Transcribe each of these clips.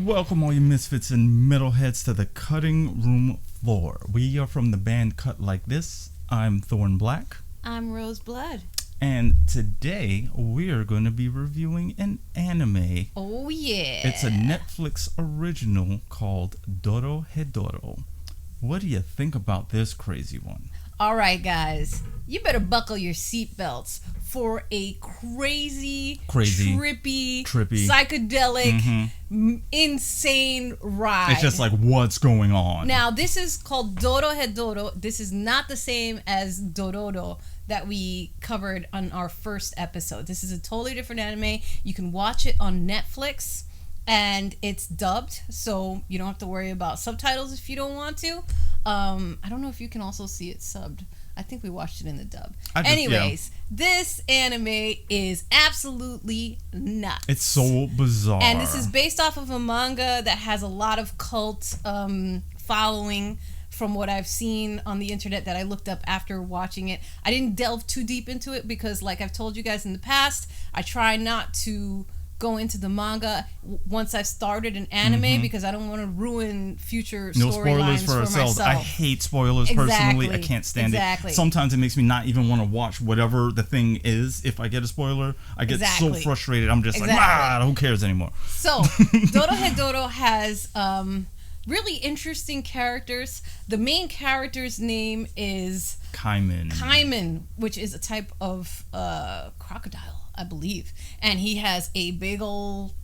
Welcome all you misfits and metalheads to the cutting room floor. We are from the band Cut Like This. I'm Thorn Black. I'm Rose Blood. And today we are going to be reviewing an anime. Oh yeah. It's a Netflix original called Dorohedoro. What do you think about this crazy one? Alright guys, you better buckle your seatbelts for a crazy, trippy, psychedelic, insane ride. It's just like, what's going on? Now, this is called Dorohedoro. This is not the same as Dororo that we covered on our first episode. This is a totally different anime. You can watch it on Netflix, and it's dubbed, so you don't have to worry about subtitles if you don't want to. I don't know if you can also see it subbed. I think we watched it in the dub. This anime is absolutely nuts. It's so bizarre. And this is based off of a manga that has a lot of cult following from what I've seen on the internet that I looked up after watching it. I didn't delve too deep into it because, like I've told you guys in the past, I try not to go into the manga once I've started an anime because I don't want to ruin future storylines for ourselves. I hate spoilers personally. I can't stand it. Sometimes it makes me not even want to watch whatever the thing is. If I get a spoiler, I get so frustrated. I'm just like, who cares anymore? So, Dorohedoro has really interesting characters. The main character's name is Kaiman, which is a type of crocodile, I believe, and he has a big old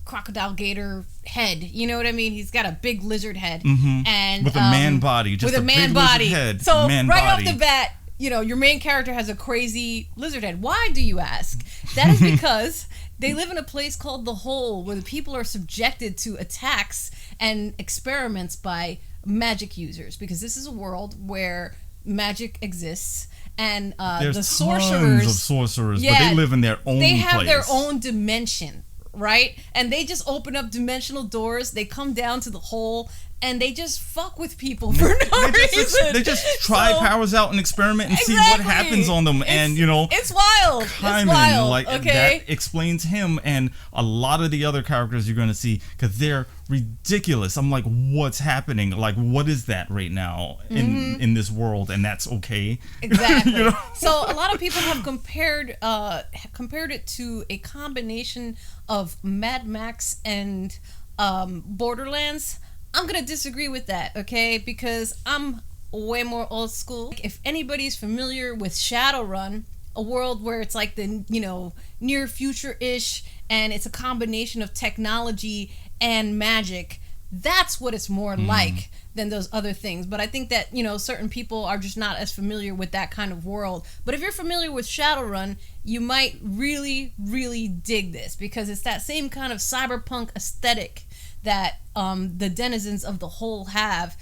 crocodile gator head. You know what I mean? He's got a big lizard head, and with a man body, just with a man body. Head, so off the bat, you know, your main character has a crazy lizard head. Why, do you ask? That is because they live in a place called the Hole, where the people are subjected to attacks and experiments by magic users, because this is a world where magic exists. And there's the sorcerers, tons of sorcerers, but they live in their own place. They have their own dimension, right? And they just open up dimensional doors. They come down to the Hole, and they just fuck with people for no reason. They just try powers out and experiment and see what happens on them. And, you know, it's wild. That explains him and a lot of the other characters you're going to see, because they're ridiculous. I'm like, what's happening? Like, what is that right now in this world? And that's okay. Exactly. You know? So a lot of people have compared it to a combination of Mad Max and Borderlands. I'm going to disagree with that, okay? Because I'm way more old school. If anybody's familiar with Shadowrun, a world where it's like the, you know, near future-ish, and it's a combination of technology and magic, that's what it's more like than those other things. But I think that, you know, certain people are just not as familiar with that kind of world. But if you're familiar with Shadowrun, you might really, really dig this, because it's that same kind of cyberpunk aesthetic that the denizens of the Hole have,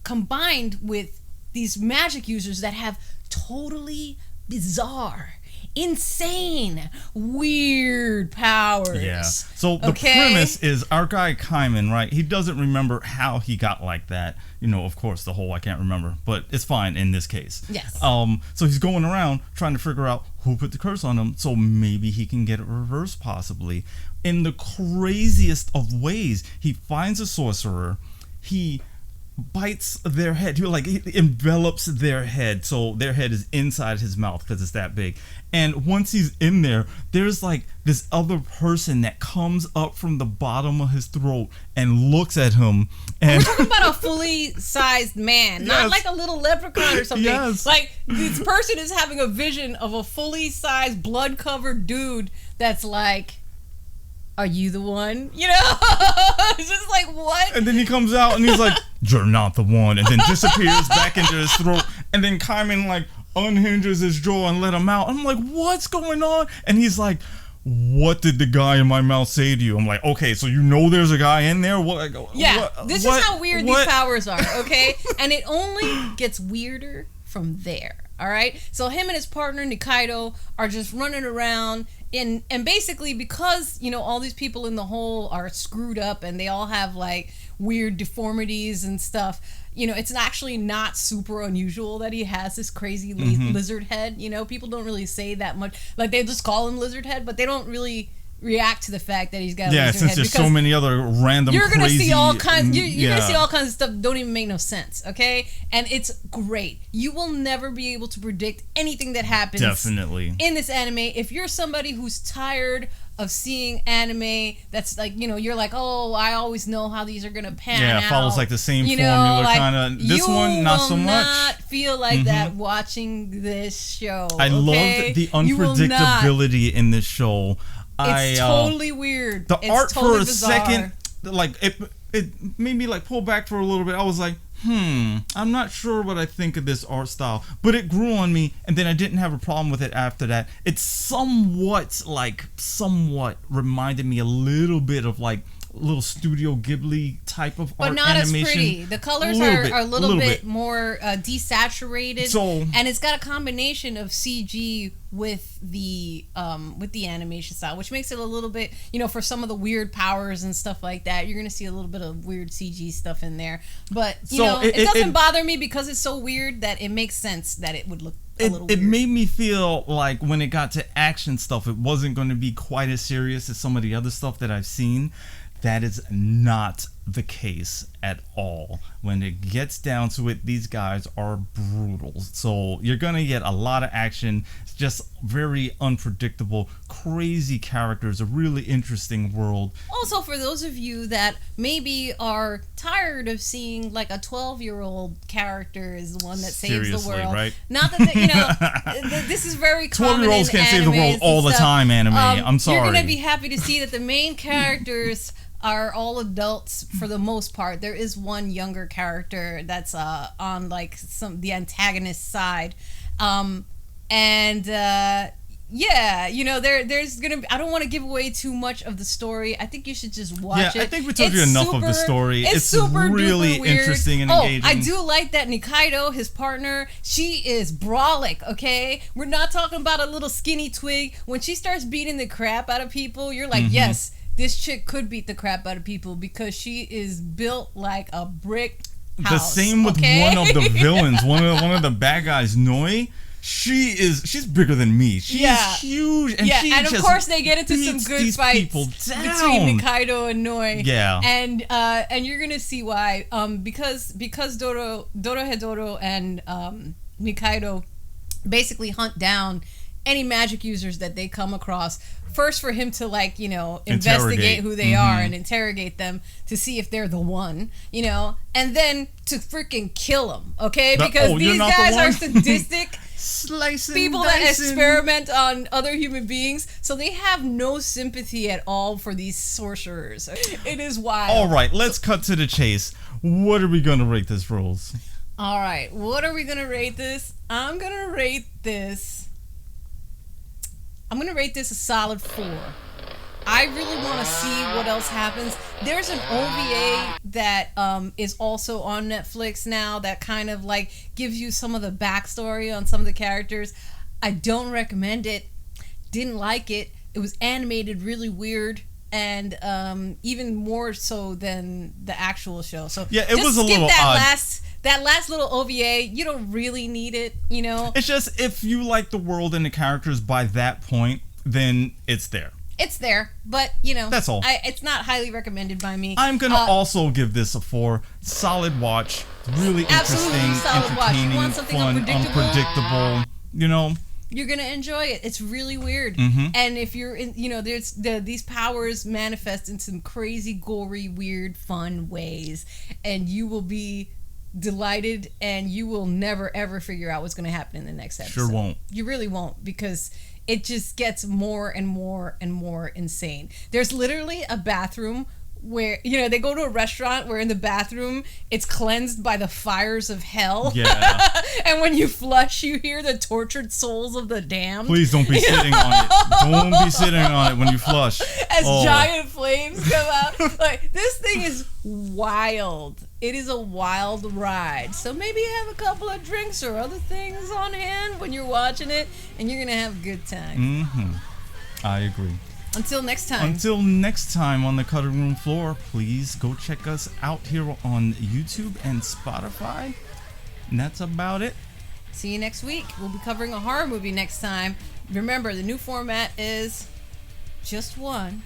combined with these magic users that have totally bizarre, insane, weird powers. Yeah. So the premise is our guy Kaiman, right? He doesn't remember how he got like that. You know, of course, the Hole I can't remember, but it's fine in this case. Yes. So he's going around trying to figure out who put the curse on him, so maybe he can get it reversed, possibly. In the craziest of ways, he finds a sorcerer. He bites their head. He envelops their head, so their head is inside his mouth because it's that big. And once he's in there, there's like this other person that comes up from the bottom of his throat and looks at him. And we're talking about a fully sized man, not like a little leprechaun or something. Like, this person is having a vision of a fully sized, blood covered dude that's like, are you the one? You know? It's just like, what? And then he comes out and he's like, you're not the one. And then disappears back into his throat. And then Kaiman like unhinges his jaw and let him out. I'm like, what's going on? And he's like, what did the guy in my mouth say to you? I'm like, okay, so you know there's a guy in there? This is how weird these powers are, okay? And it only gets weirder from there. All right, so him and his partner Nikaido are just running around, and basically, because, you know, all these people in the Hole are screwed up and they all have like weird deformities and stuff, you know, it's actually not super unusual that he has this crazy lizard head. You know, people don't really say that much. Like, they just call him lizard head, but they don't really react to the fact that he's got a Yeah, laser since head, there's because so many other random you're gonna crazy, see all kinds. You're gonna yeah. see all kinds of stuff that don't even make no sense. Okay, and it's great. You will never be able to predict anything that happens. Definitely. In this anime, if you're somebody who's tired of seeing anime that's like, you're like, oh, I always know how these are gonna pan out. Yeah, it follows like the same You know, formula like, kind of. This one, not so much. You will not feel like that watching this show. I loved the unpredictability in this show. It's totally weird. The it's art totally for a bizarre. second, like it made me like pull back for a little bit. I was like, I'm not sure what I think of this art style, but it grew on me, and then I didn't have a problem with it after that. It somewhat reminded me a little bit of like little Studio Ghibli type of art animation. But not as pretty. The colors are a little bit more desaturated, and it's got a combination of CG with the animation style, which makes it a little bit, for some of the weird powers and stuff like that, you're gonna see a little bit of weird CG stuff in there. But it doesn't bother me because it's so weird that it makes sense that it would look a little weird. It made me feel like when it got to action stuff, it wasn't going to be quite as serious as some of the other stuff that I've seen. That is not the case at all. When it gets down to it, these guys are brutal. So you're going to get a lot of action. It's just very unpredictable, crazy characters, a really interesting world. Also, for those of you that maybe are tired of seeing like a 12-year-old character is the one that saves the world. Right? Not that, this is very common 12-year-olds can't save the world all the time, anime. I'm sorry. You're going to be happy to see that the main characters are all adults for the most part. There is one younger character that's on like the antagonist side, there's gonna be, I don't want to give away too much of the story. I think you should just watch it. I think we told you enough of the story. It's super really interesting and engaging. I do like that Nikaido, his partner, she is brolic, okay? We're not talking about a little skinny twig. When she starts beating the crap out of people, you're like, yes, this chick could beat the crap out of people because she is built like a brick house. The same with one of the villains, one of the bad guys, Noi. She's bigger than me. She's huge, and and of course they get into some good fights between Nikaido and Noi. Yeah, and you're gonna see why. Because Dorohedoro and Nikaido basically hunt down any magic users that they come across. First, for him to investigate who they are and interrogate them to see if they're the one, and then to freaking kill them, okay? Because these guys are sadistic people that experiment on other human beings, so they have no sympathy at all for these sorcerers. It is wild. All right, let's cut to the chase. What are we gonna rate this, Rose? All right, what are we gonna rate this? I'm gonna rate this a solid 4. I really want to see what else happens. There's an OVA that is also on Netflix now that kind of like gives you some of the backstory on some of the characters. I don't recommend it. Didn't like it. It was animated really weird, and even more so than the actual show. So yeah, it was a little odd. That last little OVA, you don't really need it, It's just, if you like the world and the characters by that point, then it's there. It's there, but, that's all. It's not highly recommended by me. I'm going to also give this a 4. Solid watch. Really interesting, entertaining, fun, unpredictable. You're going to enjoy it. It's really weird. And if you're in, there's these powers manifest in some crazy, gory, weird, fun ways. And you will be delighted, and you will never ever figure out what's going to happen in the next episode. Sure won't. You really won't, because it just gets more and more and more insane. There's literally a bathroom where, they go to a restaurant where in the bathroom it's cleansed by the fires of hell. Yeah. And when you flush, you hear the tortured souls of the damned. Please don't be sitting on it. Don't be sitting on it when you flush. As giant flames come out. Like, this thing is wild. It is a wild ride. So maybe have a couple of drinks or other things on hand when you're watching it, and you're going to have a good time. I agree. Until next time. Until next time on the cutting room floor, please go check us out here on YouTube and Spotify. And that's about it. See you next week. We'll be covering a horror movie next time. Remember, the new format is just one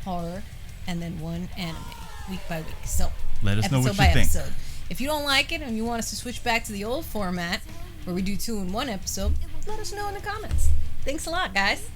horror and then one anime week by week. So let us know what you think. Episode. If you don't like it and you want us to switch back to the old format where we do 2 in 1 episode, let us know in the comments. Thanks a lot, guys.